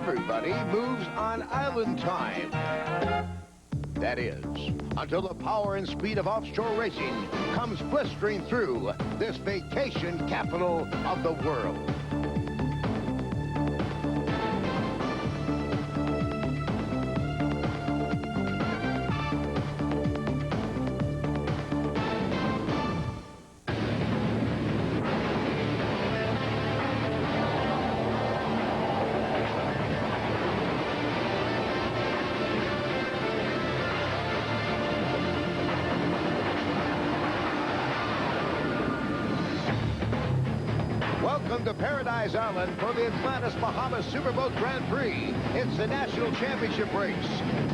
everybody moves on island time. That is, until the power and speed of offshore racing comes blistering through this vacation capital of the world. Welcome to Paradise Island for the Atlantis, Bahamas Superboat Grand Prix. It's the national championship race.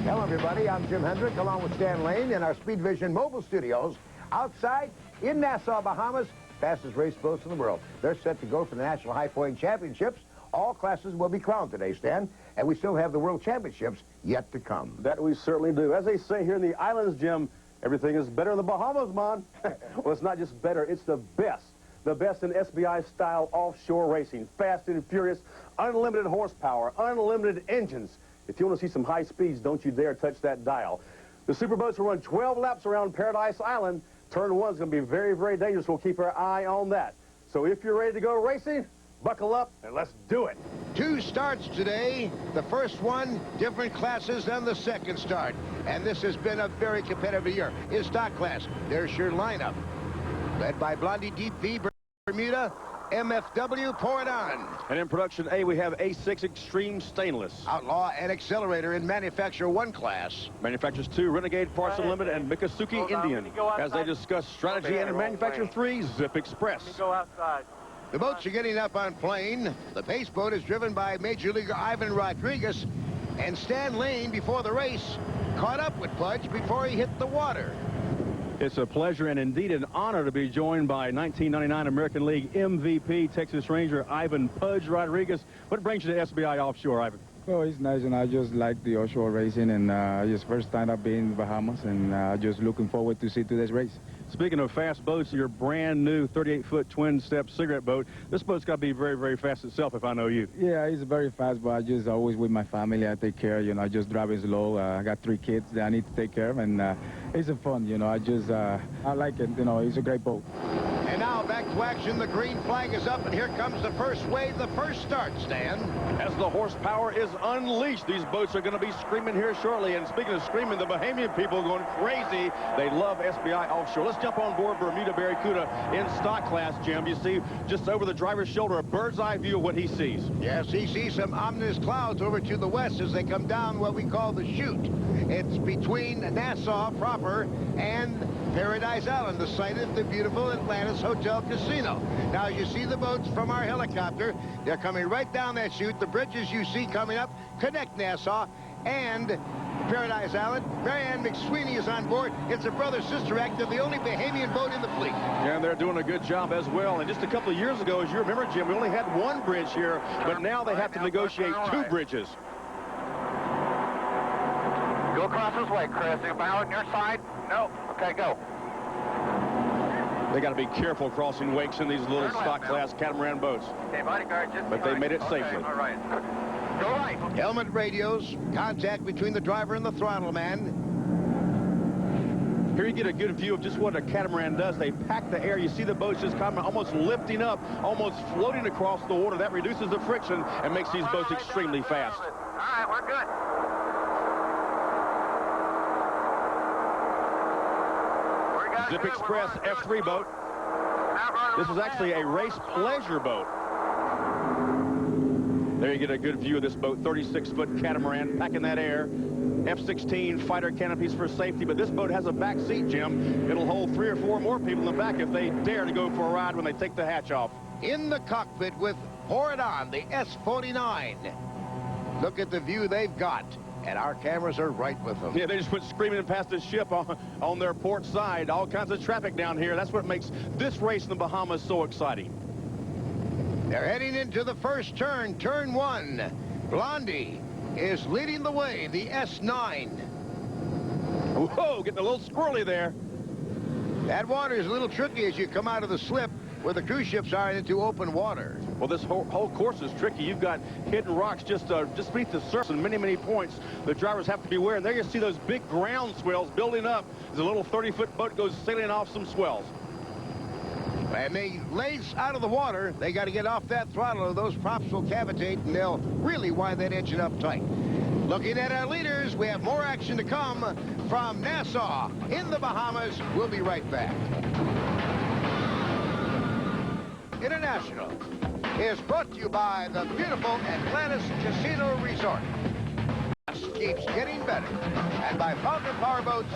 Hello, everybody. I'm Jim Hendrick, along with Stan Lane in our Speed Vision mobile studios outside in Nassau, Bahamas. Fastest race boats in the world. They're set to go for the National High Point Championships. All classes will be crowned today, Stan, and we still have the World Championships yet to come. That we certainly do. As they say here in the islands, Jim, everything is better in the Bahamas, man. Well, it's not just better, it's the best. The best in SBI-style offshore racing. Fast and furious, unlimited horsepower, unlimited engines. If you want to see some high speeds, don't you dare touch that dial. The superboats will run 12 laps around Paradise Island. Turn one's going to be very, very dangerous. We'll keep our eye on that. So if you're ready to go racing, buckle up and let's do it. 2 starts today. The first one, different classes than the second start. And this has been a very competitive year. In stock class, there's your lineup. Led by Blondie Deep V, Bermuda, MFW, Pour It On. And in production A, we have A6 Extreme Stainless. Outlaw and Accelerator in Manufacturer 1 class. Manufacturers 2, Renegade, Parts Unlimited, and Mikosuke Indian. As they discuss strategy and in Manufacturer 3, Zip Express. Go outside. The boats are getting up on plane. The pace boat is driven by Major Leaguer Ivan Rodriguez, and Stan Lane, before the race, caught up with Pudge before he hit the water. It's a pleasure and indeed an honor to be joined by 1999 American League MVP Texas Ranger Ivan Pudge Rodriguez. What brings you to SBI Offshore, Ivan? Oh, it's nice, and I just like the offshore racing, and just first time I've been in the Bahamas, and just looking forward to see today's race. Speaking of fast boats, your brand new 38-foot twin-step cigarette boat. This boat's got to be very, very fast itself, if I know you. Yeah, it's very fast, but I just always with my family. I take care, you know, I just drive it slow. I got 3 kids that I need to take care of, and it's a fun, you know. I like it, you know. It's a great boat. And now back to action. The green flag is up, and here comes the first wave, the first start, Stan. As the horsepower is unleashed, these boats are going to be screaming here shortly. And speaking of screaming, the Bahamian people are going crazy. They love SBI Offshore. Let's jump on board Bermuda Barracuda in stock class, Jim. You see just over the driver's shoulder a bird's eye view of what he sees. Yes, he sees some ominous clouds over to the west as they come down what we call the chute. It's between Nassau proper and Paradise Island, the site of the beautiful Atlantis Hotel Casino. Now, you see the boats from our helicopter. They're coming right down that chute. The bridges you see coming up connect Nassau and Paradise Island. Marianne McSweeney is on board. It's a brother-sister act of the only Bahamian boat in the fleet. And they're doing a good job as well. And just a couple of years ago, as you remember, Jim, we only had 1 bridge here, but now they have to negotiate 2 bridges. Go across this way, Chris. You power on your side? No. Okay, go. They got to be careful crossing wakes in these little stock class catamaran boats. Okay, bodyguard, just but they made it safely. All right. Go right. Helmet radios, contact between the driver and the throttle man. Here you get a good view of just what a catamaran does. They pack the air. You see the boats just kind of almost lifting up, almost floating across the water. That reduces the friction and makes these boats extremely fast. All right, we're good. Zip Express F3 boat. This is actually a race pleasure boat. There you get a good view of this boat, 36-foot catamaran, packing that air. F-16 fighter canopies for safety, but this boat has a back seat, Jim. It'll hold 3 or 4 more people in the back if they dare to go for a ride when they take the hatch off. In the cockpit with Pour It On, the S-49. Look at the view they've got. And our cameras are right with them. Yeah, they just went screaming past the ship on their port side. All kinds of traffic down here. That's what makes this race in the Bahamas so exciting. They're heading into the first turn, turn 1. Blondie is leading the way, the S9. Whoa, getting a little squirrely there. That water is a little tricky as you come out of the slip where the cruise ships are into open water. Well, this whole course is tricky. You've got hidden rocks just beneath the surface and many, many points the drivers have to beware. And there you see those big ground swells building up as a little 30-foot boat goes sailing off some swells. And they lays out of the water. They got to get off that throttle or those props will cavitate and they'll really wind that engine up tight. Looking at our leaders, we have more action to come from Nassau in the Bahamas. We'll be right back. International is brought to you by the beautiful Atlantis Casino Resort. Keeps getting better. And by Fountain Power Boats,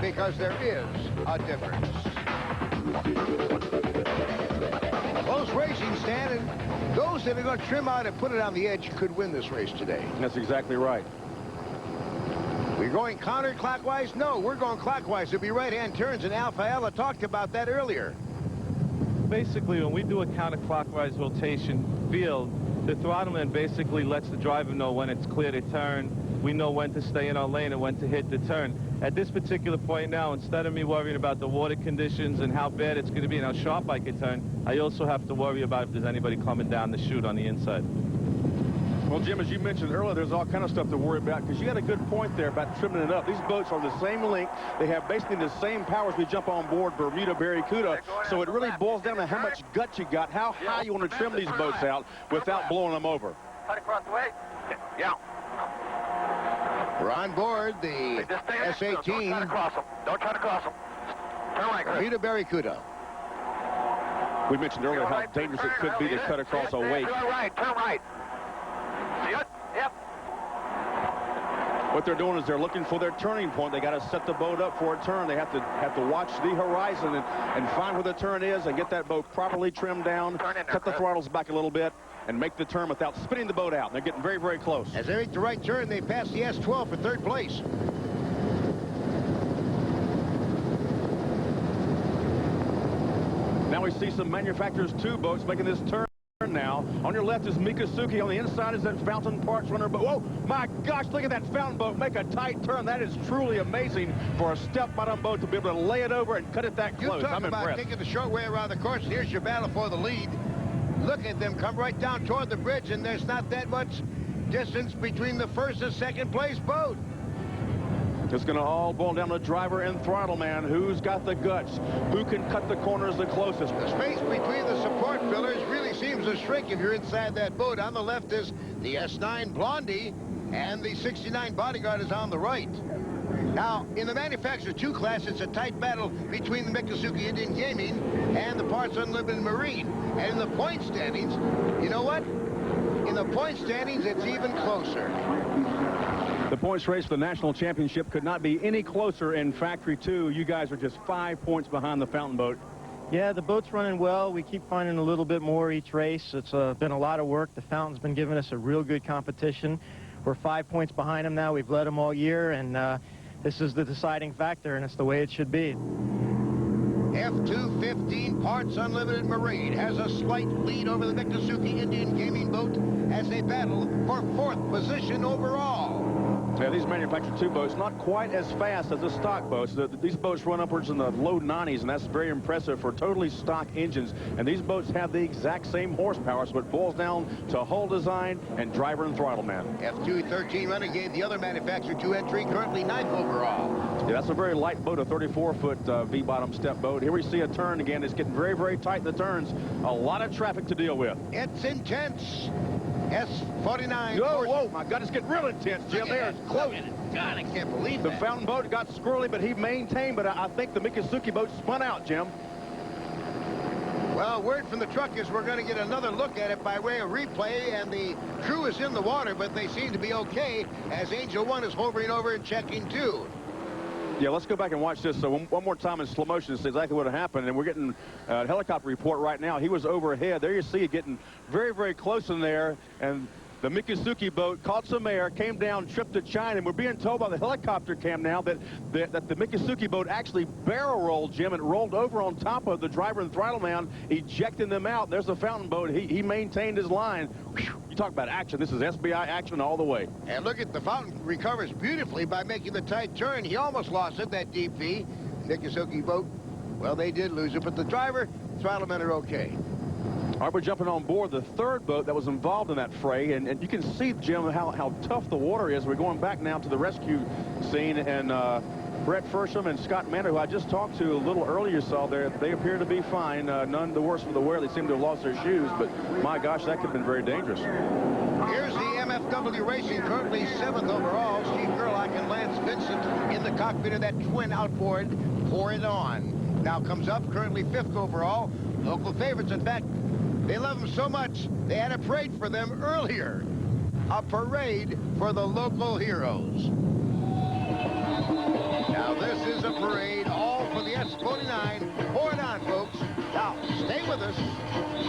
because there is a difference. Close racing, Stan, and those that are going to trim out and put it on the edge could win this race today. That's exactly right. We're going counterclockwise? No, we're going clockwise. There'll be right-hand turns, and Alpha talked about that earlier. Basically, when we do a counterclockwise rotation field, the throttleman basically lets the driver know when it's clear to turn. We know when to stay in our lane and when to hit the turn. At this particular point now, instead of me worrying about the water conditions and how bad it's going to be and how sharp I can turn, I also have to worry about if there's anybody coming down the chute on the inside. Well, Jim, as you mentioned earlier, there's all kind of stuff to worry about because you got a good point there about trimming it up. These boats are the same length. They have basically the same power as we jump on board Bermuda Barracuda. So it really boils down to how much gut you got, how high you want to trim these boats out without blowing them over. Cut across the way. Yeah. We're on board the S-18. Don't try to cross them. Don't try to cross them. Turn right, Chris. Bermuda Barracuda. We mentioned earlier how dangerous it could be to cut across a wake. Turn right, turn right. See it? Yep. What they're doing is they're looking for their turning point. They got to set the boat up for a turn. They have to watch the horizon and find where the turn is and get that boat properly trimmed down, cut the throttles back a little bit, and make the turn without spinning the boat out. They're getting very, very close. As they make the right turn, they pass the S-12 for third place. Now we see some manufacturers' two boats making this turn now. On your left is Mikasuki. On the inside is that Fountain Parts Runner boat. Whoa, my gosh, look at that Fountain boat make a tight turn. That is truly amazing for a step-bottom boat to be able to lay it over and cut it that close. You talk I'm about impressed. taking the short way around the course. Here's your battle for the lead. Look at them come right down toward the bridge, and there's not that much distance between the first and second place boat. It's going to all boil down to driver and throttle man. Who's got the guts? Who can cut the corners the closest? The space between the support pillars really seems to shrink if you're inside that boat. On the left is the S9 Blondie, and the 69 Bodyguard is on the right. Now, in the Manufacturer 2 class, it's a tight battle between the Mikasuki Indian Gaming and the Parts Unlimited Marine. And in the point standings, you know what? In the point standings, it's even closer. The points race for the national championship could not be any closer in Factory 2. You guys are just 5 points behind the Fountain boat. Yeah, the boat's running well. We keep finding a little bit more each race. It's been a lot of work. The Fountain's been giving us a real good competition. We're 5 points behind them now. We've led them all year, and this is the deciding factor, and it's the way it should be. F215 Parts Unlimited Marine has a slight lead over the Mikasuki Indian Gaming boat as they battle for 4th position overall. Yeah, these manufactured 2 boats not quite as fast as the stock boats. These boats run upwards in the low 90s, and that's very impressive for totally stock engines. And these boats have the exact same horsepower, so it boils down to hull design and driver and throttle man. F213 Renegade, the other manufacturer 2 entry, currently 9th overall. Yeah, that's a very light boat, a 34-foot V-bottom step boat. Here we see a turn again. It's getting very, very tight in the turns. A lot of traffic to deal with. It's intense. S49. Whoa, my God, it's getting real intense, Jim. There, it's close. God, I can't believe The that. Fountain boat got squirrely, but he maintained. But I think the Mikasuki boat spun out, Jim. Well, word from the truck is we're going to get another look at it by way of replay, and the crew is in the water, but they seem to be okay as Angel 1 is hovering over and checking 2. Yeah, let's go back and watch this. So one more time in slow motion to see exactly what happened. And we're getting a helicopter report right now. He was overhead. There you see it getting very, very close in there. And the Mikasuki boat caught some air, came down, tripped to China. And we're being told by the helicopter cam now that the Mikasuki boat actually barrel rolled, Jim, and rolled over on top of the driver and throttle man, ejecting them out. There's the Fountain boat. He maintained his line. Whew. You talk about action. This is SBI action all the way. And look at the Fountain recovers beautifully by making the tight turn. He almost lost it, that deep V. Mikasuki boat, well, they did lose it, but the driver, throttle men are okay. All right, we're jumping on board the third boat that was involved in that fray, and you can see, Jim, how tough the water is. We're going back now to the rescue scene, and Brett Fersham and Scott Manor, who I just talked to a little earlier, saw there, they appear to be fine. None the worse for the wear. They seem to have lost their shoes, but my gosh, that could have been very dangerous. Here's the MFW Racing, currently 7th overall. Steve Gerlach and Lance Vincent in the cockpit of that twin outboard. Pour it on. Now comes up, currently 5th overall. Local favorites, in fact, they love them so much, they had a parade for them earlier. A parade for the local heroes. Now this is a parade, all for the S49. Pour it on, folks. Now, stay with us.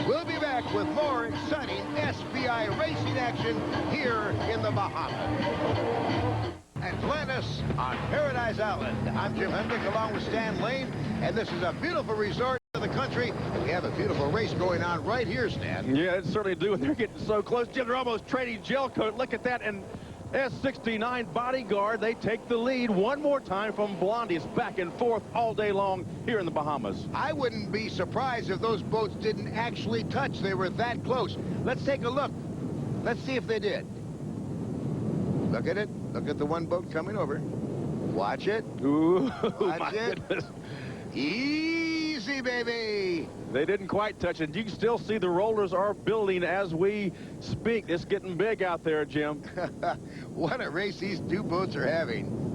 We'll be back with more exciting SBI racing action here in the Bahamas. Atlantis on Paradise Island. I'm Jim Hendrick along with Stan Lane, and this is a beautiful resort of the country. We have a beautiful race going on right here, Stan. Yeah, it certainly do, and they're getting so close. Jim, they're almost trading gel coat. Look at that, and S69 Bodyguard, they take the lead one more time from Blondie. It's back and forth all day long here in the Bahamas. I wouldn't be surprised if those boats didn't actually touch. They were that close. Let's take a look. Let's see if they did. Look at it. Look at the one boat coming over. Watch it. Ooh, Watch my it. goodness. Easy, baby. They didn't quite touch it. You can still see the rollers are building as we speak. It's getting big out there, Jim. What a race these two boats are having.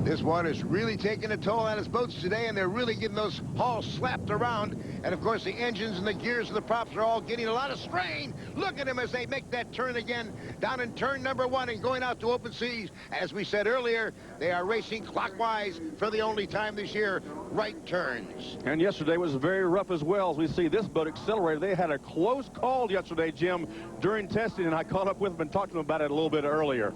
This water's really taking a toll on his boats today, and they're really getting those hulls slapped around. And, of course, the engines and the gears and the props are all getting a lot of strain. Look at them as they make that turn again down in turn number 1 and going out to open seas. As we said earlier, they are racing clockwise for the only time this year, right turns. And yesterday was very rough as well. As we see this boat accelerated, they had a close call yesterday, Jim, during testing, and I caught up with them and talked to them about it a little bit earlier.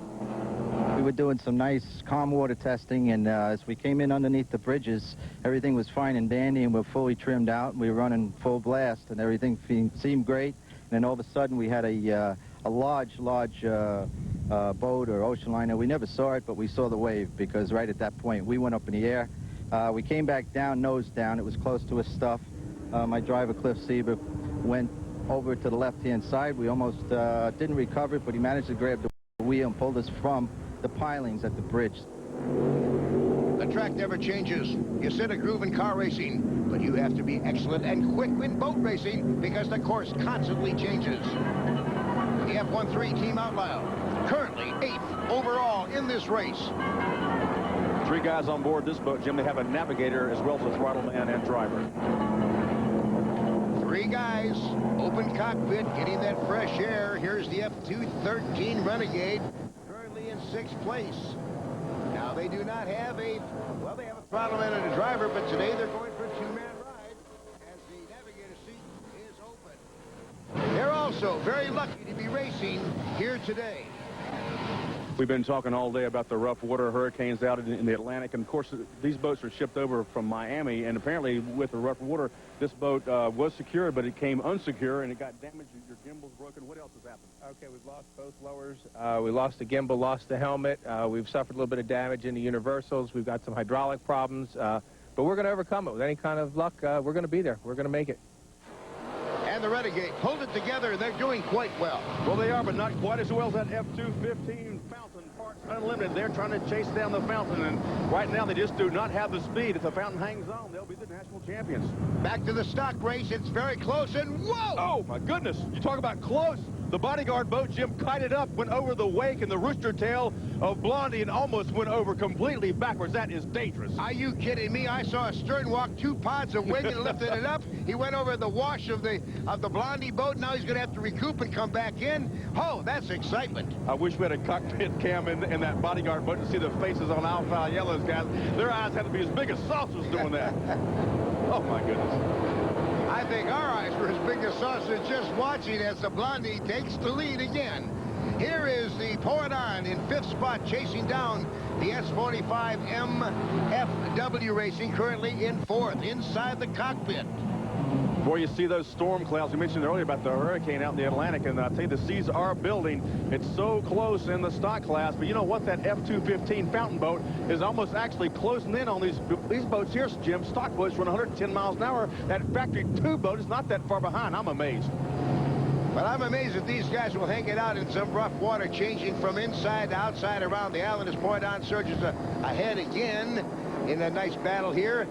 We were doing some nice calm water testing, and as we came in underneath the bridges, everything was fine and dandy, and we're fully trimmed out, and we were running full blast, and everything seemed great. And then all of a sudden, we had a large boat or ocean liner. We never saw it, but we saw the wave, because right at that point, we went up in the air. We came back down, nose down. It was close to his stuff. My driver, Cliff Sieber, went over to the left-hand side. We almost didn't recover it, but he managed to grab the wheel and pulled us from the pilings at the bridge. The track never changes. You set a groove in car racing, but you have to be excellent and quick in boat racing because the course constantly changes. The F13 Team Outlaw, currently 8th overall in this race. 3 guys on board this boat, Jim. They have a navigator as well as a throttle man and driver. 3 guys, open cockpit, getting that fresh air. Here's the F213 Renegade, currently in 6th place. Now they do not have they have a throttle man and a driver, but today they're going for a 2-man ride as the navigator seat is open. They're also very lucky to be racing here today. We've been talking all day about the rough water hurricanes out in the Atlantic, and of course these boats are shipped over from Miami, and apparently with the rough water this boat was secure, but it came unsecure and it got damaged. Your gimbal's broken. What else has happened? Okay, we've lost both lowers. We lost the gimbal, lost the helmet. We've suffered a little bit of damage in the universals. We've got some hydraulic problems, but we're going to overcome it with any kind of luck. We're going to be there. We're going to make it. And the Renegade hold it together. They're doing quite well. Well, they are, but not quite as well as that F215 Fountain Parts Unlimited. They're trying to chase down the Fountain, and right now they just do not have the speed. If the Fountain hangs on, they'll be the national champions. Back to the stock race. It's very close, and whoa! Oh, my goodness. You talk about close. The Bodyguard boat, Jim, kited up, went over the wake and the rooster tail of Blondie and almost went over completely backwards. That is dangerous. Are you kidding me? I saw a stern walk 2 pods of wing and lifted it up. He went over the wash of the Blondie boat. Now he's going to have to recoup and come back in. Oh, that's excitement. I wish we had a cockpit cam in that Bodyguard boat to see the faces on Alpha Yellow's guys. Their eyes had to be as big as saucers doing that. Oh, my goodness. I think our eyes were as big as saucers just watching as the Blondie takes the lead again. Here is the Pour It On in 5th spot, chasing down the S45 MFW Racing, currently in 4th, inside the cockpit. Boy, you see those storm clouds. We mentioned earlier about the hurricane out in the Atlantic, and I tell you, the seas are building. It's so close in the stock class, but you know what? That F-215 fountain boat is almost actually closing in on these boats here, Jim. Stock boats run 110 miles an hour. That Factory 2 boat is not that far behind. I'm amazed. But I'm amazed that these guys will hang it out in some rough water, changing from inside to outside around the island as Point-On surges ahead again in a nice battle here.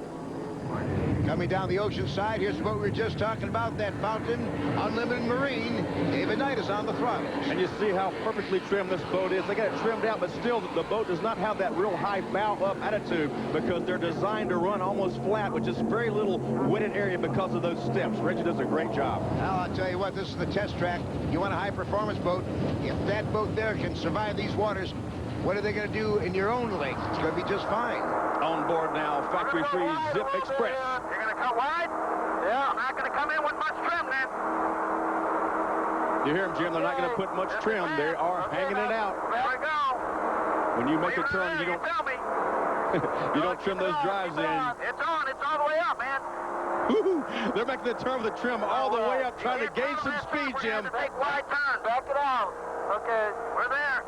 Coming down the ocean side, here's what we were just talking about, that Fountain Unlimited Marine. David Knight is on the throttles. And you see how perfectly trimmed this boat is. They got it trimmed out, but still the boat does not have that real high bow-up attitude because they're designed to run almost flat with just very little wetted area because of those steps. Reggie does a great job. Now, I'll tell you what, this is the test track. You want a high-performance boat. If that boat there can survive these waters, what are they going to do in your own lake? It's going to be just fine. On board now, Factory 3 Zip Express. You're going to cut wide? Yeah. I'm not going to come in with much trim then. You hear them, Jim? They're not going to put much trim. They are hanging it out. There we go. When you make a turn, you don't tell me. you don't trim those drives in. It's on. It's all the way up, man. They're making the turn with the trim all the way up, trying to gain some speed, Jim. Take wide turn. Back it out. Okay. We're there.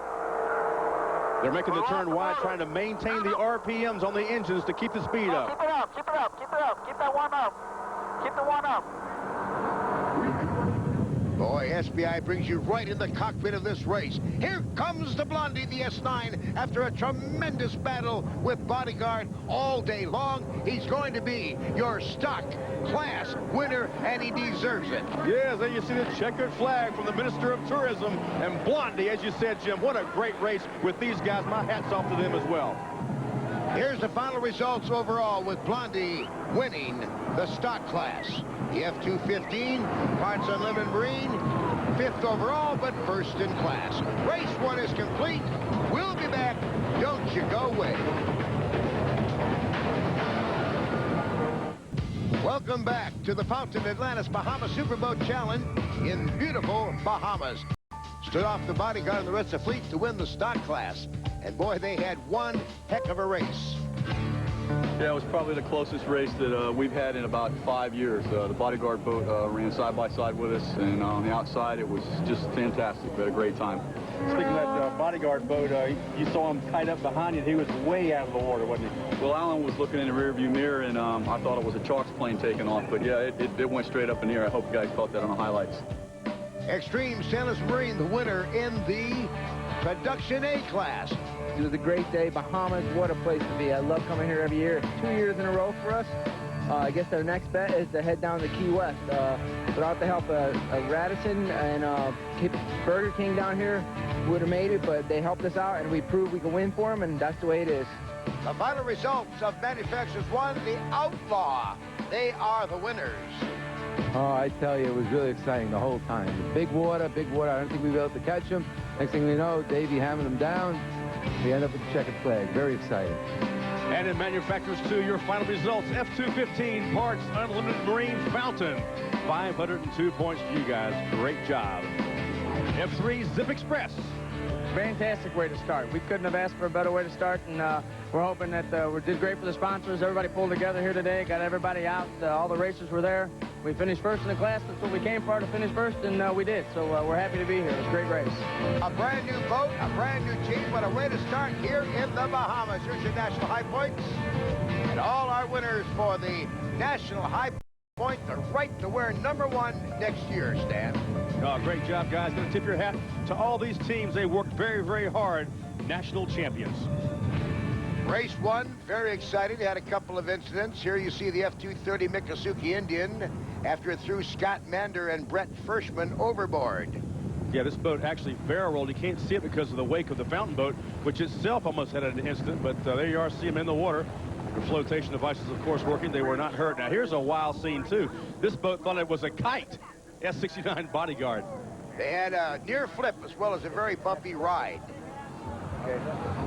They're making the turn wide, trying to maintain the RPMs on the engines to keep the speed up. Keep it up. Keep it up. Keep it up. Keep that one up. Keep the one up. Boy, SBI brings you right in the cockpit of this race. Here comes the Blondie, the S9, after a tremendous battle with Bodyguard all day long. He's going to be your stock class winner, and he deserves it. Yes, and you see the checkered flag from the Minister of Tourism. And Blondie, as you said, Jim, what a great race with these guys. My hat's off to them as well. Here's the final results overall with Blondie winning the stock class. The F-215, Parts Unlimited Marine, 5th overall, but 1st in class. Race 1 is complete. We'll be back. Don't you go away. Welcome back to the Fountain Atlantis Bahamas Superboat Challenge in beautiful Bahamas. Stood off the Bodyguard and the rest of the fleet to win the stock class. And boy, they had one heck of a race. Yeah, it was probably the closest race that we've had in about 5 years. The Bodyguard boat ran side by side with us, and on the outside, it was just fantastic. We had a great time. Speaking of that Bodyguard boat, you saw him tied up behind you. He was way out of the water, wasn't he? Well, Alan was looking in the rearview mirror, and I thought it was a Chalks plane taking off. But yeah, it went straight up in the air. I hope you guys caught that on the highlights. Extreme Stainless Marine, the winner in the Production A class. It was a great day. Bahamas, what a place to be. I love coming here every year. 2 years in a row for us. I guess our next bet is to head down to Key West. Without the help of Radisson and Burger King down here, we would have made it, but they helped us out, and we proved we could win for them, and that's the way it is. The final results of Manufacturers 1, the Outlaw. They are the winners. Oh, I tell you, it was really exciting the whole time. Big water. I don't think we'd be able to catch them. Next thing we know, Davey hammering them down. We end up with the checkered flag. Very exciting. And in Manufacturers 2, your final results, F-215 Parts Unlimited Marine Fountain. 502 points for you guys. Great job. F3 Zip Express. Fantastic way to start. We couldn't have asked for a better way to start, and we're hoping that we did great for the sponsors. Everybody pulled together here today, got everybody out. All the racers were there. We finished first in the class. That's what we came for, to finish first, and we did. So we're happy to be here. It was a great race. A brand new boat, a brand new team. What a way to start here in the Bahamas. Here's your National High Points. And all our winners for the National High Point, the right to wear #1 next year, Stan. Oh, great job, guys. Going to tip your hat to all these teams. They worked very, very hard. National champions. Race 1, very excited. Had a couple of incidents. Here you see the F-230 Miccosukee Indian after it threw Scott Mander and Brett Frischman overboard. Yeah, this boat actually barrel rolled. You can't see it because of the wake of the fountain boat, which itself almost had an incident, but there you are, see them in the water. The flotation devices, of course, working. They were not hurt. Now, here's a wild scene, too. This boat thought it was a kite. S-69 Bodyguard. They had a near flip as well as a very bumpy ride.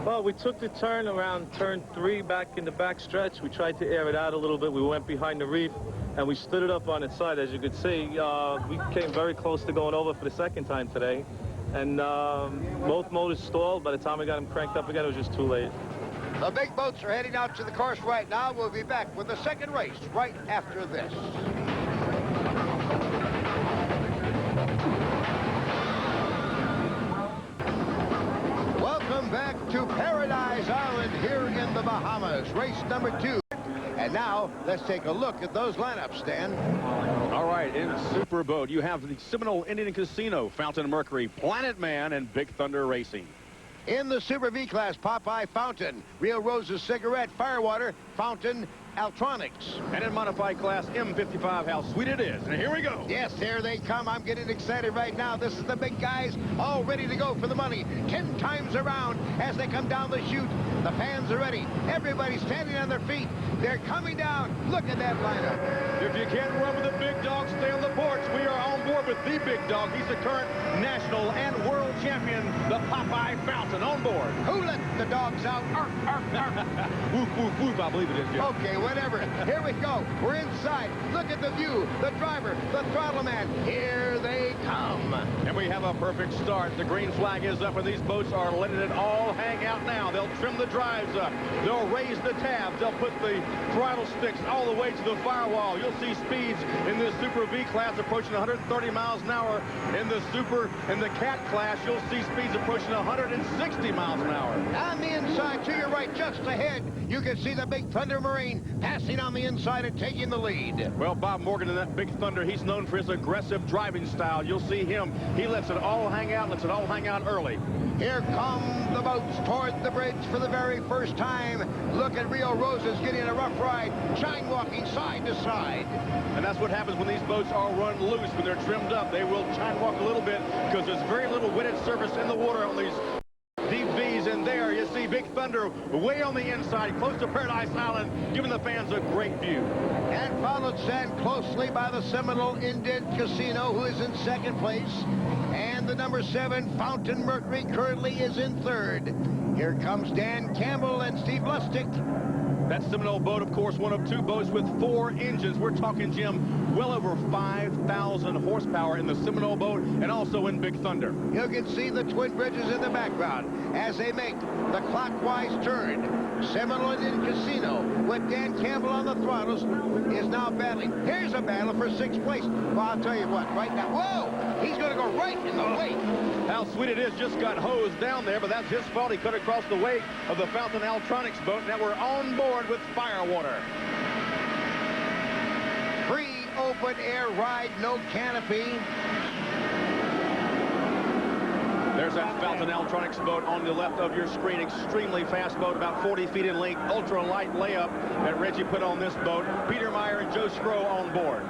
Well, we took the turn around turn 3 back in the back stretch. We tried to air it out a little bit. We went behind the reef, and we stood it up on its side. As you could see, we came very close to going over for the second time today. And both motors stalled. By the time we got them cranked up again, it was just too late. The big boats are heading out to the course right now. We'll be back with the second race right after this. to Paradise Island here in the Bahamas. Race number 2. And now, let's take a look at those lineups, Dan. All right, in Super Boat, you have the Seminole Indian Casino, Fountain Mercury, Planet Man, and Big Thunder Racing. In the Super V class, Popeye Fountain, Rio Rosa's Cigarette, Firewater, Fountain, Altronics. And in modified class M55, how sweet it is. And here we go. Yes, here they come. I'm getting excited right now. This is the big guys all ready to go for the money. 10 times around as they come down the chute. The fans are ready. Everybody's standing on their feet. They're coming down. Look at that lineup. If you can't run with the big dog, stay on the porch. We are on board with the big dog. He's the current national and world champion, the Popeye Fountain, on board. Who let the dogs out? Arf, arf, arf. Woof, woof, woof, I believe it is, Jim. Okay, whatever. Here we go. We're inside. Look at the view. The driver, the throttle man. Here they come. And we have a perfect start. The green flag is up, and these boats are letting it all hang out now. They'll trim the drives up. They'll raise the tabs. They'll put the throttle sticks all the way to the firewall. You'll see speeds in this Super V class approaching 130 miles an hour. In the Cat class, you'll see speeds approaching 160 miles an hour. On the inside, to your right, just ahead, you can see the Big Thunder Marine passing on the inside and taking the lead. Well, Bob Morgan in that Big Thunder, he's known for his aggressive driving style. You'll see him. He lets it all hang out, lets it all hang out early. Here come the boats toward the bridge for the very first time. Look at Rio Rosa's getting a rough ride, shine walking side to side. And that's what happens when these boats are run loose. When they're trimmed up, they will shine walk a little bit because there's very little wetted surface in the water on these deep V's. And there you see Big Thunder way on the inside, close to Paradise Island, giving the fans a great view. And followed stand closely by the Seminole Indian Casino, who is in second place. And the number 7 Fountain Mercury currently is in third. Here comes Dan Campbell and Steve Lustig. That Seminole boat, of course, one of 2 boats with 4 engines. We're talking, Jim, well over 5,000 horsepower in the Seminole boat and also in Big Thunder. You can see the twin bridges in the background as they make the clockwise turn. Seminole Indian Casino with Dan Campbell on the throttles is now battling. Here's a battle for 6th place. Well, I'll tell you what, right now, whoa, he's going to go right in the wake. How sweet it is, just got hosed down there, but that's his fault. He cut across the wake of the Fountain Altronics boat. Now we're on board with Firewater. Free open air ride, no canopy. There's that Fountain Altronics boat on the left of your screen. Extremely fast boat, about 40 feet in length. Ultra light layup that Reggie put on this boat. Peter Meyer and Joe Scrow on board.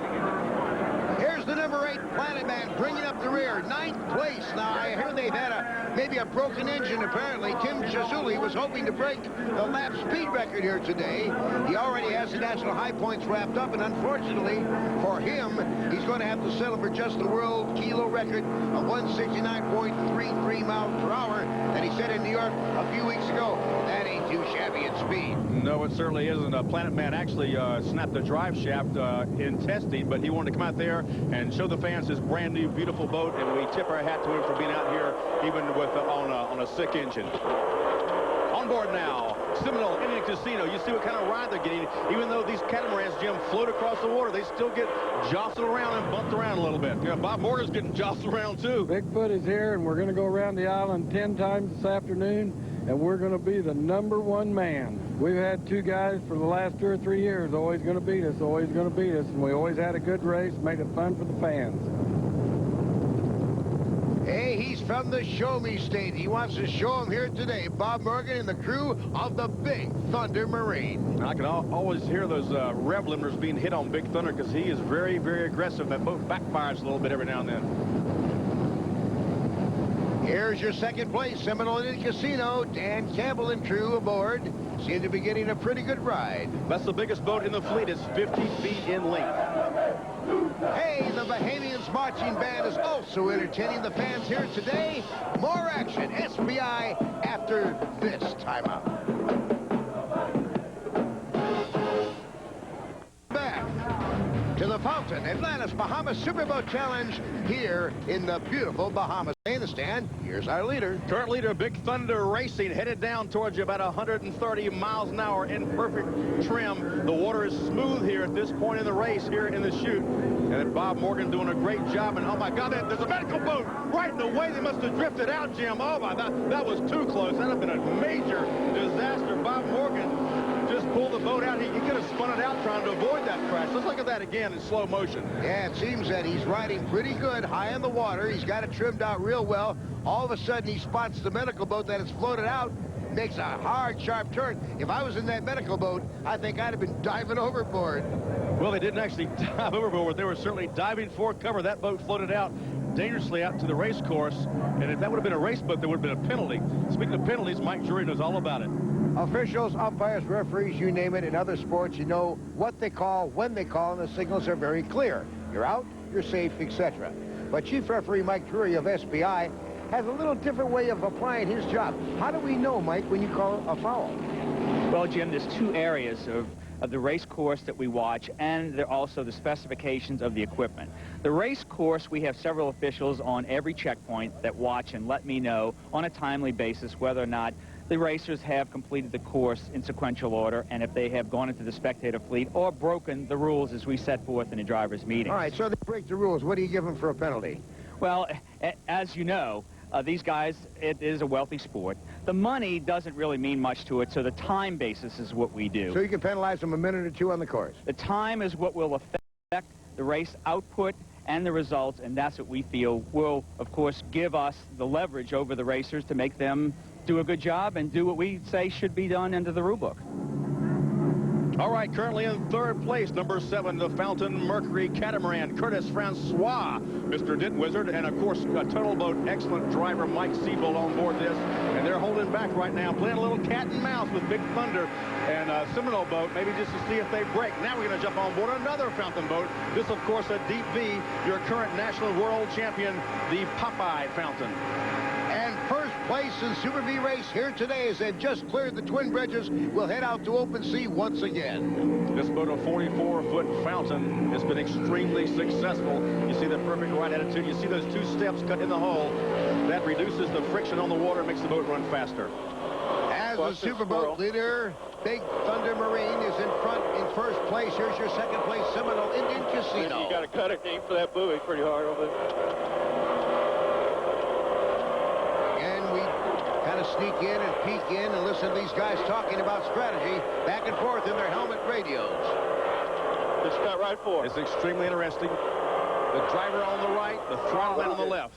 Here's the number 8 Planet Man bringing up the rear, 9th place. Now, I hear they've had maybe a broken engine, apparently. Tim Chazuli was hoping to break the lap speed record here today. He already has the national high points wrapped up, and unfortunately for him, he's going to have to settle for just the world kilo record of 169.33 miles per hour that he set in New York a few weeks ago. That ain't too shabby at speed. No, it certainly isn't. Planet Man actually snapped the drive shaft in testing, but he wanted to come out there and show the fans his brand new beautiful boat, and we tip our hat to him for being out here even with on a sick engine. On board now, Seminole Indian Casino. You see what kind of ride they're getting. Even though these catamarans, Jim, float across the water, they still get jostled around and bumped around a little bit. Yeah, Bob Morgan's getting jostled around too. Bigfoot is here, and we're going to go around the island 10 times this afternoon, and we're going to be the number 1 man. We've had 2 guys for the last 2 or 3 years, always going to beat us, always going to beat us, and we always had a good race, made it fun for the fans. Hey, he's from the Show Me State. He wants to show him here today. Bob Morgan and the crew of the Big Thunder Marine. I can always hear those rev limiters being hit on Big Thunder because he is very, very aggressive. That boat backfires a little bit every now and then. Here's your 2nd place, Seminole Indian Casino. Dan Campbell and crew aboard. Seem to be getting a pretty good ride. That's the biggest boat in the fleet. It's 50 feet in length. Hey, the Bahamians Marching Band is also entertaining the fans here today. More action, SBI, after this timeout. Back to the Fountain Atlantis Bahamas Superboat Challenge here in the beautiful Bahamas. In the stand, here's our leader. Current leader, Big Thunder Racing, headed down towards you about 130 miles an hour in perfect trim. The water is smooth here at this point in the race here in the chute. And Bob Morgan doing a great job. And oh my God, there's a medical boat right in the way. They must have drifted out, Jim. Oh my, that was too close. That would have been a major disaster. Bob Morgan just pulled the boat out. He could have spun it out trying to avoid that crash. Let's look at that again in slow motion. Yeah, it seems that he's riding pretty good high in the water. He's got it trimmed out real well. All of a sudden, he spots the medical boat that has floated out, makes a hard, sharp turn. If I was in that medical boat, I think I'd have been diving overboard. Well, they didn't actually dive overboard. They were certainly diving for cover. That boat floated out dangerously out to the race course. And if that would have been a race boat, there would have been a penalty. Speaking of penalties, Mike Drury knows all about it. Officials, umpires, referees, you name it, in other sports, you know what they call, when they call, and the signals are very clear. You're out, you're safe, etc. But Chief Referee Mike Drury of SBI has a little different way of applying his job. How do we know, Mike, when you call a foul? Well, Jim, there's two areas of the race course that we watch, and there are also the specifications of the equipment. The race course, we have several officials on every checkpoint that watch and let me know on a timely basis whether or not the racers have completed the course in sequential order, and if they have gone into the spectator fleet or broken the rules as we set forth in the driver's meeting. All right, so they break the rules. What do you give them for a penalty? Well, as you know, these guys, it is a wealthy sport. The money doesn't really mean much to it, so the time basis is what we do. So you can penalize them a minute or two on the course? The time is what will affect the race output and the results, and that's what we feel will, of course, give us the leverage over the racers to make them do a good job and do what we say should be done under the rule book. All right, currently in third place, number 7, the Fountain Mercury Catamaran, Curtis Francois, Mr. Ditwizard, and of course, a Tunnel Boat excellent driver, Mike Siebel, on board this. And they're holding back right now, playing a little cat and mouse with Big Thunder and Seminole Boat, maybe just to see if they break. Now we're going to jump on board another Fountain Boat. This, of course, a Deep V, your current national world champion, the Popeye Fountain. And first place in Super V race here today as they've just cleared the Twin Bridges. We'll head out to open sea once again. This boat, a 44-foot Fountain, has been extremely successful. You see the perfect right attitude. You see those 2 steps cut in the hull. That reduces the friction on the water, makes the boat run faster. As the Superboat leader, Big Thunder Marine is in front in first place. Here's your second place, Seminole Indian Casino. You got to cut it, aim for that buoy pretty hard over there. Sneak in and peek in and listen to these guys talking about strategy back and forth in their helmet radios. Just got right for it. It's extremely interesting. The driver on the right, the throttle man on the left.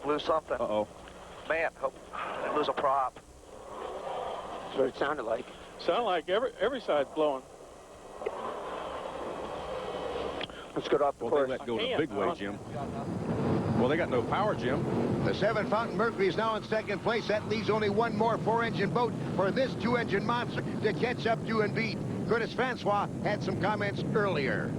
Blew something. Uh-oh. Man, hope I lose a prop. That's what it sounded like. Sounded like every side's blowing. Let's go off the course. They let go in a big way, Jim. Well, they got no power, Jim. The 7 Fountain Mercury is now in second place. That leaves only one more 4-engine boat for this 2-engine monster to catch up to and beat. Curtis Francois had some comments earlier.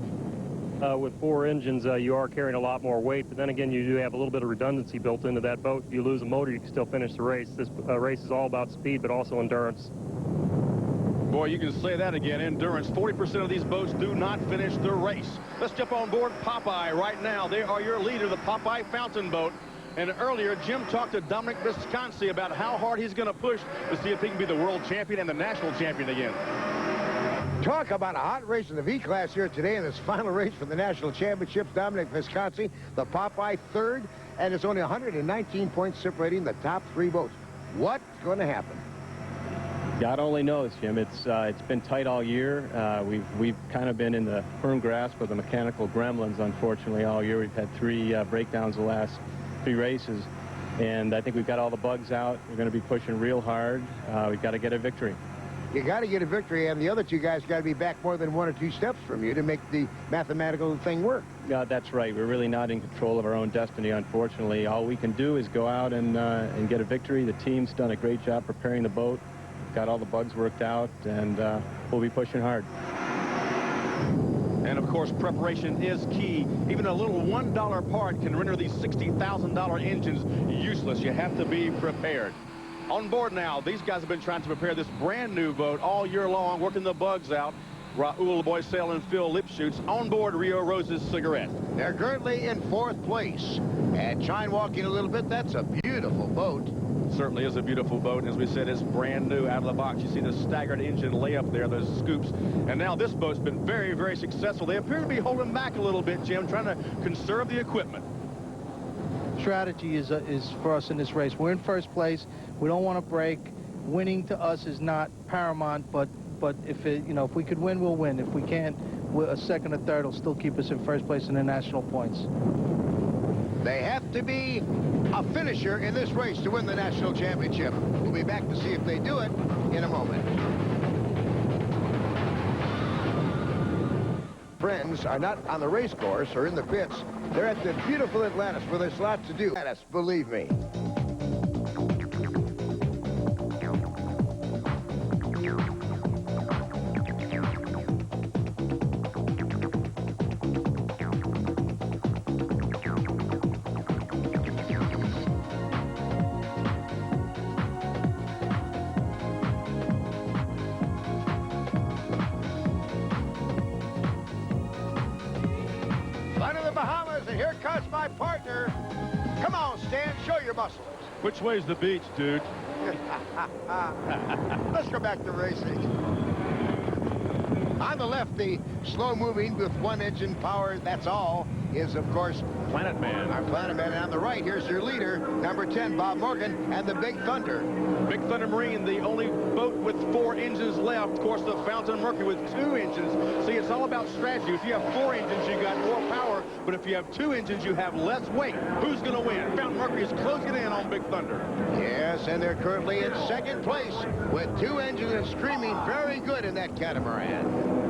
With 4 engines, you are carrying a lot more weight, but then again, you do have a little bit of redundancy built into that boat. If you lose a motor, you can still finish the race. This race is all about speed, but also endurance. Boy, you can say that again, endurance. 40% of these boats do not finish the race. Let's jump on board Popeye right now. They are your leader, the Popeye Fountain Boat. And earlier, Jim talked to Dominic Visconsi about how hard he's going to push to see if he can be the world champion and the national champion again. Talk about a hot race in the V-class here today in this final race for the national championship. Dominic Visconsi, the Popeye, third, and it's only 119 points separating the top 3 boats. What's going to happen? God only knows, Jim. It's been tight all year. We've kind of been in the firm grasp of the mechanical gremlins, unfortunately, all year. We've had 3 breakdowns the last 3 races, and I think we've got all the bugs out. We're going to be pushing real hard. We've got to get a victory. You got to get a victory, and the other 2 guys got to be back more than 1 or 2 steps from you to make the mathematical thing work. That's right. We're really not in control of our own destiny, unfortunately. All we can do is go out and get a victory. The team's done a great job preparing the boat. Got all the bugs worked out, and we'll be pushing hard. And, of course, preparation is key. Even a little $1 part can render these $60,000 engines useless. You have to be prepared. On board now, these guys have been trying to prepare this brand-new boat all year long, working the bugs out. Raul Boisel and Phil Lipschutz on board Rio Rose's Cigarette. They're currently in 4th place. And Chine walking a little bit, that's a beautiful boat. certainly is a beautiful boat. As we said, it's brand new out of the box. You see the staggered engine layup there, those scoops. And now this boat's been very, very successful. They appear to be holding back a little bit, Jim, trying to conserve the equipment. Strategy is for us in this race. We're in first place. We don't want to break. Winning to us is not paramount, but if if we could win, we'll win. If we can't, a second or third will still keep us in first place in the national points. They have to be a finisher in this race to win the national championship. We'll be back to see if they do it in a moment. Friends are not on the race course or in the pits. They're at the beautiful Atlantis where there's lots to do. Atlantis, believe me. Under the Bahamas, and here comes my partner. Come on, Stan, show your muscles. Which way's the beach, dude? Let's go back to racing. On the left, the slow-moving with one engine power, that's all, is, of course, Planet Man. Our Planet Man. And on the right, here's your leader, number 10, Bob Morgan, and the Big Thunder. Big Thunder Marine, the only boat with 4 engines left. Of course, the Fountain Mercury with 2 engines. See, it's all about strategy. If you have 4 engines, you got more power. But if you have 2 engines, you have less weight. Who's going to win? Fountain Mercury is closing in on Big Thunder. Yes, and they're currently in second place with 2 engines and screaming very good in that catamaran.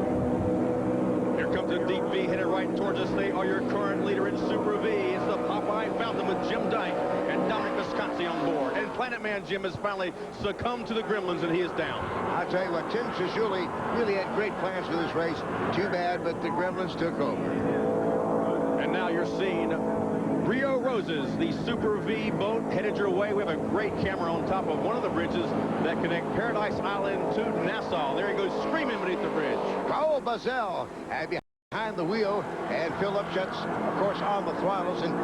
Here comes a deep V headed right towards us. They are your current leader in Super V. It's the Popeye Fountain with Jim Dyke and Dominic Visconti on board. And Planet Man Jim has finally succumbed to the gremlins, and he is down. I'll tell you what, Tim Shishuli really had great plans for this race. Too bad, but the gremlins took over. And now you're seeing Rio Roses, the Super V boat, headed your way. We have a great camera on top of one of the bridges that connect Paradise Island to Nassau. There he goes screaming beneath the bridge. Raul Bazell behind the wheel, and Phil Upshuts, of course, on the throttles. And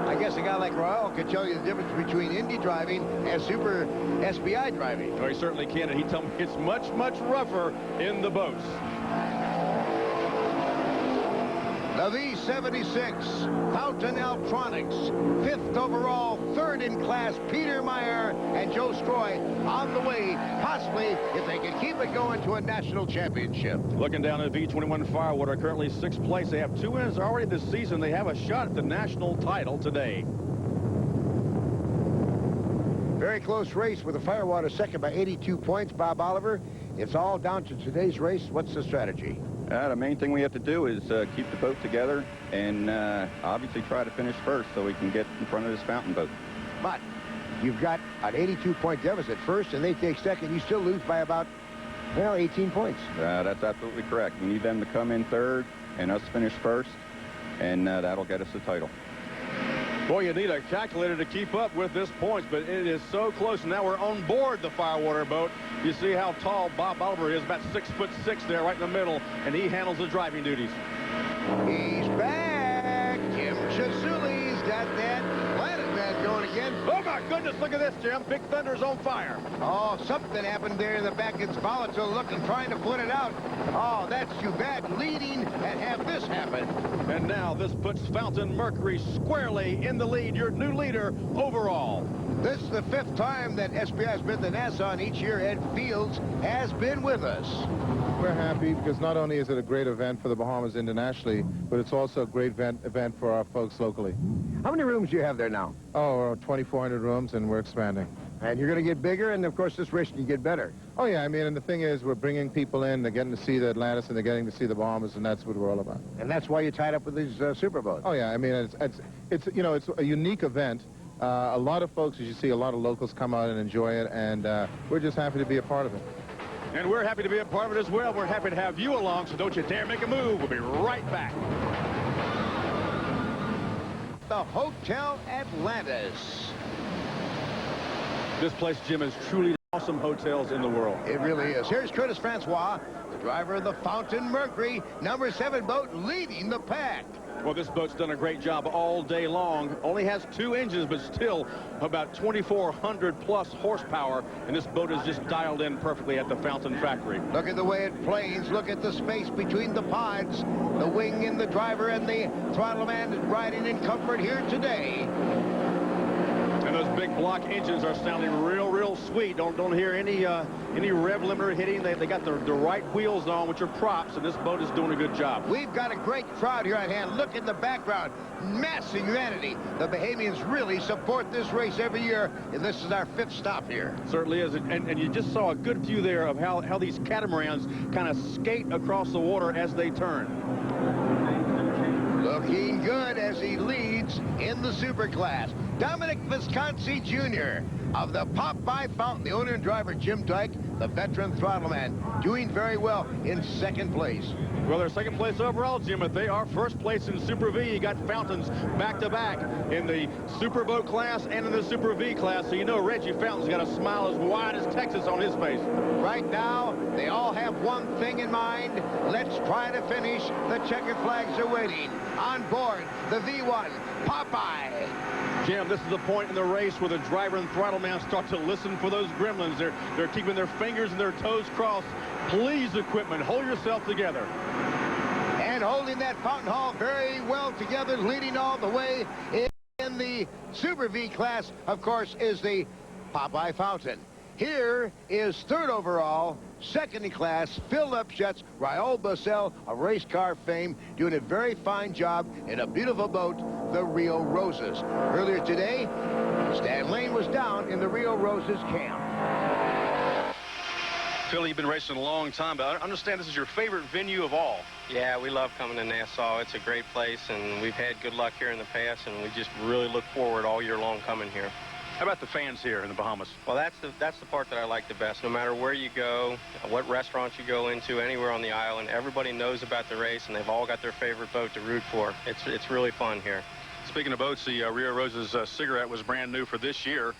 I guess a guy like Raul could tell you the difference between Indy driving and Super SBI driving. Oh, he certainly can, and he told me it's much, much rougher in the boats. The V76, Fountain Electronics, 5th overall, 3rd in class, Peter Meyer and Joe Stroy on the way, possibly, if they can keep it going, to a national championship. Looking down at V21 Firewater, currently 6th place. They have 2 wins already this season. They have a shot at the national title today. Very close race with the Firewater second by 82 points. Bob Oliver, it's all down to today's race. What's the strategy? The main thing we have to do is keep the boat together and obviously try to finish first so we can get in front of this fountain boat. But you've got an 82-point deficit first, and they take second. You still lose by about, well, 18 points. That's absolutely correct. We need them to come in third and us finish first, and that'll get us the title. Boy, you need a calculator to keep up with this points, but it is so close. Now we're on board the Firewater boat. You see how tall Bob Oliver is, about 6'6" there, right in the middle, and he handles the driving duties. He's back. Jim Chisuli's got that Planet Man going again. Oh, my goodness, look at this, Jim. Big Thunder's on fire. Oh, something happened there in the back. It's volatile looking, trying to put it out. Oh, that's too bad. Leading and have this happen. And now this puts Fountain Mercury squarely in the lead, your new leader overall. This is the 5th time that SBI has been to Nassau, and each year Ed Fields has been with us. We're happy because not only is it a great event for the Bahamas internationally, but it's also a great event for our folks locally. How many rooms do you have there now? Oh, 2,400 rooms, and we're expanding. And you're going to get bigger, and of course this race can get better. Oh yeah, I mean, and the thing is, we're bringing people in, they're getting to see the Atlantis, and they're getting to see the Bahamas, and that's what we're all about. And that's why you tied up with these superboats. Oh yeah, I mean, it's you know, it's a unique event. A lot of folks, as you see, a lot of locals come out and enjoy it, and we're just happy to be a part of it. And we're happy to be a part of it as well. We're happy to have you along, so don't you dare make a move. We'll be right back. The Hotel Atlantis. This place, Jim, is truly awesome hotels in the world. It really is. Here's Curtis Francois, driver of the Fountain Mercury, number 7 boat, leading the pack. Well, this boat's done a great job all day long. Only has 2 engines, but still about 2,400 plus horsepower. And this boat is just dialed in perfectly at the Fountain factory. Look at the way it planes. Look at the space between the pods. The wing and the driver and the throttle man riding in comfort here today. And those big block engines are sounding real sweet. Don't hear any rev limiter hitting. They got the right wheels on, which are props, and this boat is doing a good job. We've got a great crowd here at hand. Look in the background. Massive humanity. The Bahamians really support this race every year, and this is our 5th stop here. Certainly is. And you just saw a good view there of how these catamarans kind of skate across the water as they turn. Looking good as he leads in the super class. Dominic Visconti Jr. of the Popeye Fountain, the owner and driver Jim Dyke, the veteran throttle man, doing very well in 2nd place. Well, they're 2nd place overall, Jim, but they are 1st place in Super V. You got Fountains back-to-back in the Super Boat class and in the Super V class, so you know Reggie Fountain's got a smile as wide as Texas on his face. Right now, they all have one thing in mind. Let's try to finish. The checkered flags are waiting. On board, the V1, Popeye. Jim, this is the point in the race where the driver and throttle man start to listen for those gremlins. They're keeping their fingers and their toes crossed. Please, equipment, hold yourself together. And holding that Fountain Hall very well together, leading all the way in the Super V class, of course, is the Popeye Fountain. Here is 3rd overall, 2nd in class, Phil Upshutz, Raul Bussell, of race car fame, doing a very fine job in a beautiful boat, the Rio Roses. Earlier today, Stan Lane was down in the Rio Roses camp. Phil, you've been racing a long time, but I understand this is your favorite venue of all. Yeah, we love coming to Nassau. It's a great place, and we've had good luck here in the past, and we just really look forward all year long coming here. How about the fans here in the Bahamas? Well, that's the part that I like the best. No matter where you go, what restaurants you go into, anywhere on the island, everybody knows about the race, and they've all got their favorite boat to root for. It's really fun here. Speaking of boats, the Rio Roses cigarette was brand new for this year.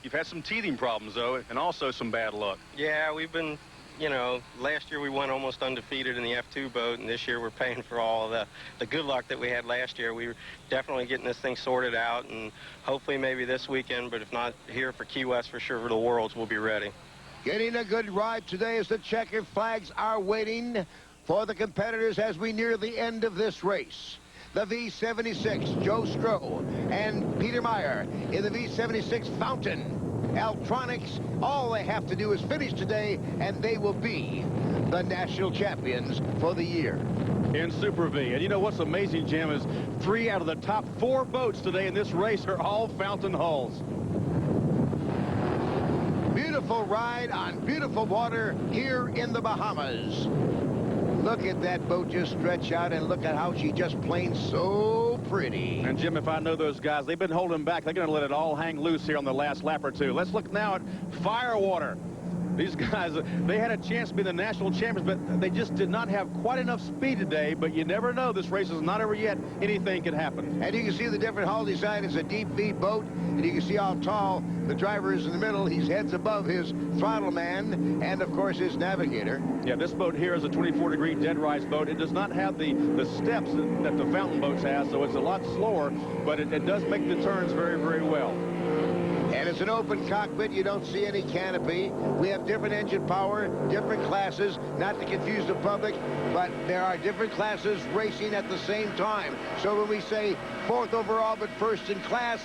You've had some teething problems, though, and also some bad luck. Yeah, we've been, you know, last year we went almost undefeated in the F2 boat, and this year we're paying for all the good luck that we had last year. We were definitely getting this thing sorted out, and hopefully maybe this weekend, but if not here for Key West, for sure for the Worlds, we'll be ready. Getting a good ride today as the checkered flags are waiting for the competitors as we near the end of this race. The V76, Joe Stroh and Peter Meyer in the V76 Fountain. Altronics, all they have to do is finish today, and they will be the national champions for the year. In Super V. And you know what's amazing, Jim, is 3 out of the top 4 boats today in this race are all Fountain hulls. Beautiful ride on beautiful water here in the Bahamas. Look at that boat just stretch out, and look at how she just planes so pretty. And, Jim, if I know those guys, they've been holding back. They're going to let it all hang loose here on the last lap or two. Let's look now at Firewater. These guys, they had a chance to be the national champions, but they just did not have quite enough speed today. But you never know. This race is not over yet. Anything can happen. And you can see the different hull design. It's a deep V boat, and you can see how tall the driver is in the middle. He's heads above his throttle man and, of course, his navigator. Yeah, this boat here is a 24-degree dead rise boat. It does not have the steps that the Fountain boats have, so it's a lot slower, but it does make the turns very, very well. And it's an open cockpit. You don't see any canopy. We have different engine power, different classes, not to confuse the public, but there are different classes racing at the same time. So when we say 4th overall but 1st in class,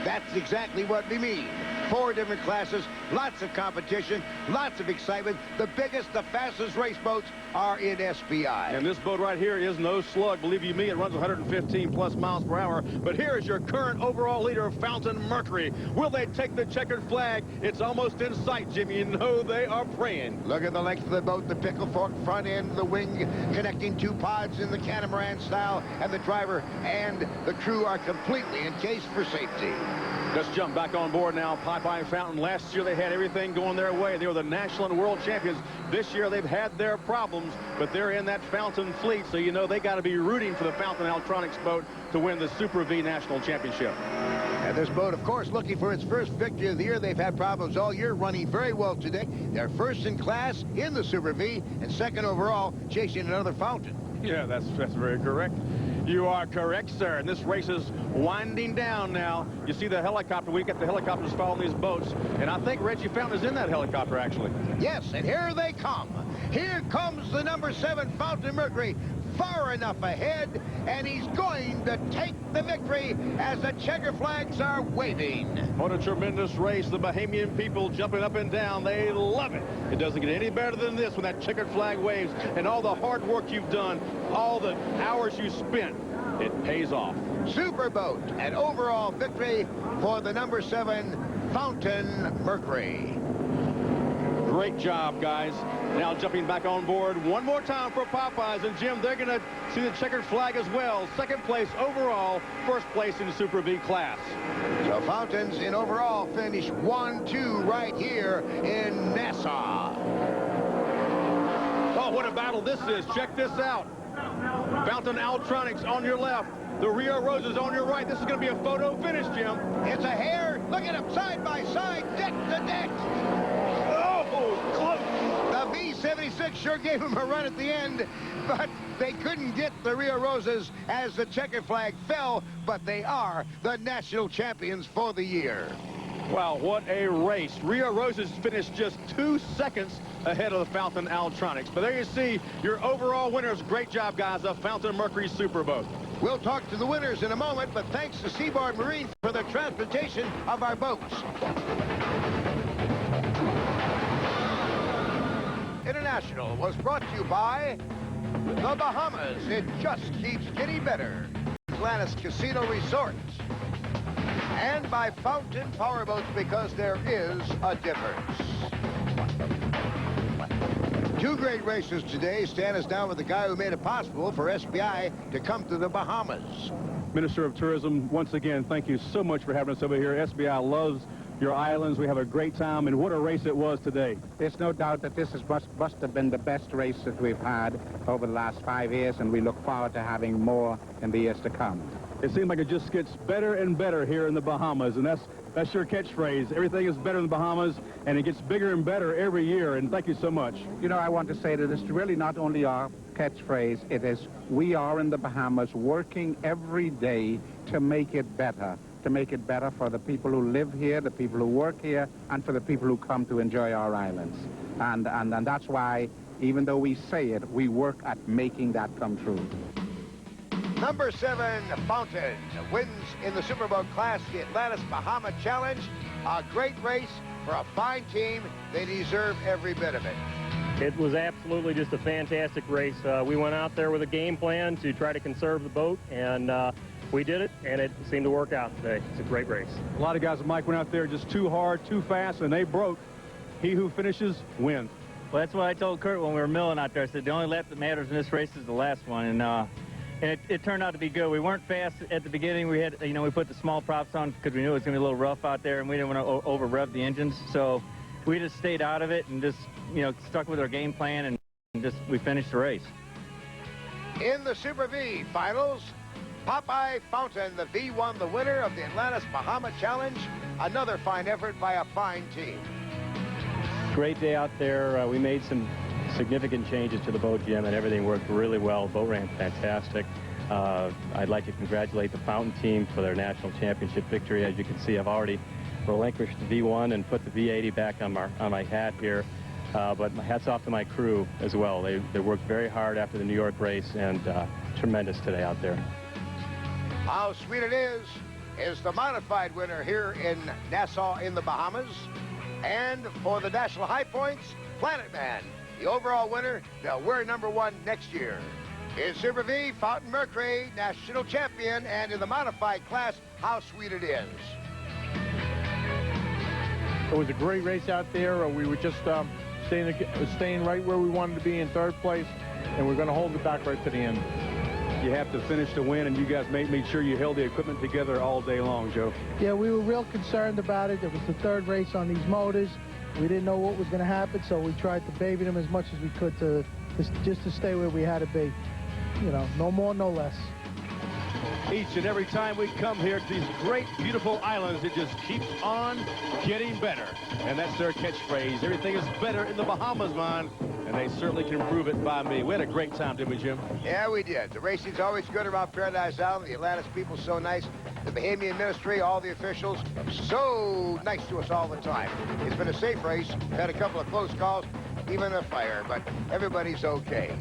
that's exactly what we mean. 4 different classes, lots of competition, lots of excitement. The biggest, the fastest race boats are in SBI. And this boat right here is no slug. Believe you me, it runs 115 plus miles per hour. But here is your current overall leader, Fountain Mercury. Will they take the checkered flag? It's almost in sight, Jim. You know they are praying. Look at the length of the boat, the pickle fork front end, the wing connecting 2 pods in the catamaran style, and the driver and the crew are completely encased for safety. Let's jump back on board now. Popeye Fountain. Last year they had everything going their way. They were the national and world champions. This year they've had their problems, but they're in that Fountain fleet, so you know they got to be rooting for the Fountain Altronics boat to win the Super V National Championship. And this boat, of course, looking for its first victory of the year. They've had problems all year, running very well today. They're first in class in the Super V and second overall, chasing another fountain. Yeah, that's very correct. You are correct, sir. And this race is winding down now. You see the helicopter. We get the helicopters following these boats. And I think Reggie Fountain is in that helicopter, actually. Yes, and here they come. Here comes the number 7 Fountain Mercury, far enough ahead, and he's going to take the victory as the checker flags are waving. What a tremendous race. The Bahamian people jumping up and down. They love it. It doesn't get any better than this when that checkered flag waves, and all the hard work you've done, all the hours you spent, it pays off. Super boat, an overall victory for the number 7 Fountain Mercury. Great job, guys. Now jumping back on board one more time for Popeyes. And, Jim, they're going to see the checkered flag as well. Second place overall, first place in Super V class. So Fountains in overall finish 1-2 right here in Nassau. Oh, what a battle this is. Check this out. Fountain Altronics on your left. The Rio Roses on your right. This is going to be a photo finish, Jim. It's a hair. Look at them side by side, deck to deck. Close. The V-76 sure gave him a run at the end, but they couldn't get the Rio Roses as the checkered flag fell, but they are the national champions for the year. Wow, what a race. Rio Roses finished just 2 seconds ahead of the Fountain Altronics. But there you see your overall winners. Great job, guys, of Fountain Mercury Superboat. We'll talk to the winners in a moment, but thanks to Seaboard Marine for the transportation of our boats. International was brought to you by the Bahamas. It just keeps getting better. Atlantis Casino Resort. And by Fountain Powerboats, because there is a difference. 2 great races today. Stan is down with the guy who made it possible for SBI to come to the Bahamas. Minister of Tourism, once again, thank you so much for having us over here. SBI loves your islands. We have a great time, and what a race it was today. There's no doubt that this must have been the best race that we've had over the last 5 years, and we look forward to having more in the years to come. It seems like it just gets better and better here in the Bahamas, and that's your catchphrase. Everything is better in the Bahamas, and it gets bigger and better every year, and thank you so much. You know, I want to say that it's really not only our catchphrase, it is we are in the Bahamas working every day to make it better. To make it better for the people who live here, the people who work here, and for the people who come to enjoy our islands. And that's why, even though we say it, we work at making that come true. Number 7 Fountain wins in the Superboat class the Atlantis Bahama Challenge. A great race for a fine team. They deserve every bit of it. It was absolutely just a fantastic race. We went out there with a game plan to try to conserve the boat, and we did it, and it seemed to work out today. It's a great race. A lot of guys, Mike, went out there just too hard, too fast, and they broke. He who finishes wins. Well, that's what I told Kurt when we were milling out there. I said the only lap that matters in this race is the last one, and it turned out to be good. We weren't fast at the beginning. We had, we put the small props on because we knew it was going to be a little rough out there, and we didn't want to over-rev the engines. So we just stayed out of it and just, stuck with our game plan, and we finished the race. In the Super V finals, Popeye Fountain, the V, won the winner of the Atlantis Bahama Challenge. Another fine effort by a fine team. Great day out there. We made some significant changes to the boat, Jim, and everything worked really well. The boat ran fantastic. I'd like to congratulate the Fountain team for their national championship victory. As you can see, I've already relinquished the V1 and put the V80 back on my hat here. But my hat's off to my crew as well. They worked very hard after the New York race, and tremendous today out there. How sweet it is the modified winner here in Nassau in the Bahamas. And for the National High Points, Planet Man. The overall winner, we're number 1 next year. In Super V, Fountain Mercury, national champion, and in the modified class, how sweet it is. It was a great race out there. We were just staying right where we wanted to be in 3rd place, and we're going to hold it back right to the end. You have to finish to win, and you guys made sure you held the equipment together all day long, Joe. Yeah, we were real concerned about it. It was the 3rd race on these motors. We didn't know what was going to happen, so we tried to baby them as much as we could just to stay where we had to be. No more, no less. Each and every time we come here to these great, beautiful islands, it just keeps on getting better. And that's their catchphrase. Everything is better in the Bahamas, man. And they certainly can prove it by me. We had a great time, didn't we, Jim? Yeah, we did. The racing's always good around Paradise Island. The Atlantis people so nice. The Bahamian ministry, all the officials, so nice to us all the time. It's been a safe race. Had a couple of close calls, even a fire, but everybody's okay.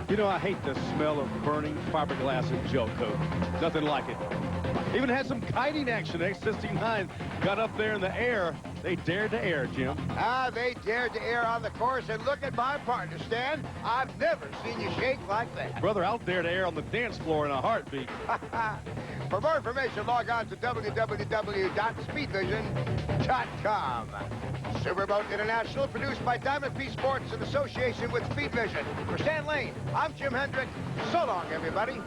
You know, I hate the smell of burning fiberglass and gel coat. Nothing like it. Even had some kiting action. X69 got up there in the air. They dared to air, Jim. They dared to air on the course, and look at my partner, Stan. I've never seen you shake like that. Brother, I'll dare to air on the dance floor in a heartbeat. For more information, log on to www.speedvision.com. Superboat International, produced by Diamond P Sports in association with Speed Vision. For Stan Lane, I'm Jim Hendrick. So long, everybody.